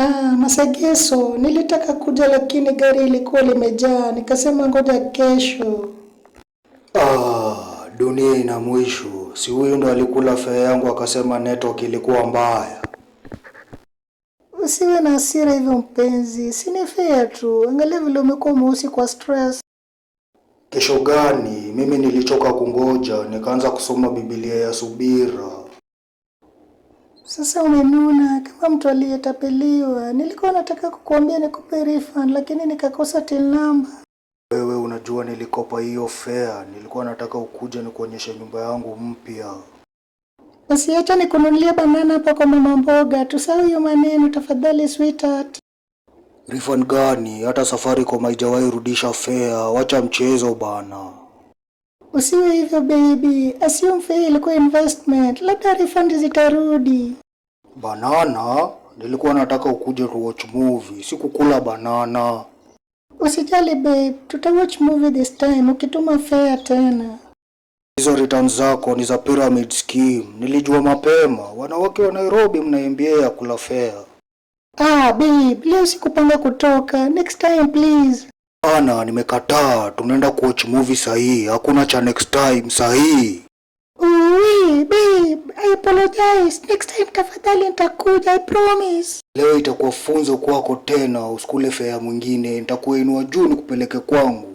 Masegeso, nilitaka kuja lakini gari ilikuwa limejaa, nikasema ngoja kesho. Dunia ina mwisho. Si huyu ndo alikula fare yangu akasema network ilikuwa mbaya. Usiwe na hasira hivyo mpenzi, si ni fare tu, angalia vile umekuwa mweusi kwa stress. Kesho gani? Mimi nilichoka kungoja, nikaanza kusoma Biblia ya subira. Sasa umenuna kama mtu aliyetapeliwa. Nilikuwa nataka kukuambia nikupe refund lakini nikakosa till number. Wewe unajua nilikopa hiyo fare, nilikuwa nataka ukuje nikuonyeshe nyumba yangu mpya. Basi acha nikununulie banana hapa kwa mama mboga, tusahau hiyo maneno tafadhali sweetheart. Refund gani? Hata Safaricom haijawahi rudisha fare, wacha mchezo bana. Usiwe hivyo baby, assume fare ilikuwa investment, labda refund zitarudi. Banana? Nilikuwa nataka ukuje tu watch movie, si kukula banana. Usijali babe, tutawatch movie this time, ukituma fare tena. Hizo returns zako ni za pyramid scheme, nilijua mapema, wanawake wa Nairobi mnaimbia ya kula fare. Babe, leo sikupanga kutoka, next time please. Nimekataa, tunaenda kuwatch movie sahi, hakuna cha next time sahi. Babe, I apologize, next time tafadhali nitakuja, I promise. Leo itakuwa funzo kwako tena, usikule fare mwingine, nitakuinua juu nikupeleke kwangu.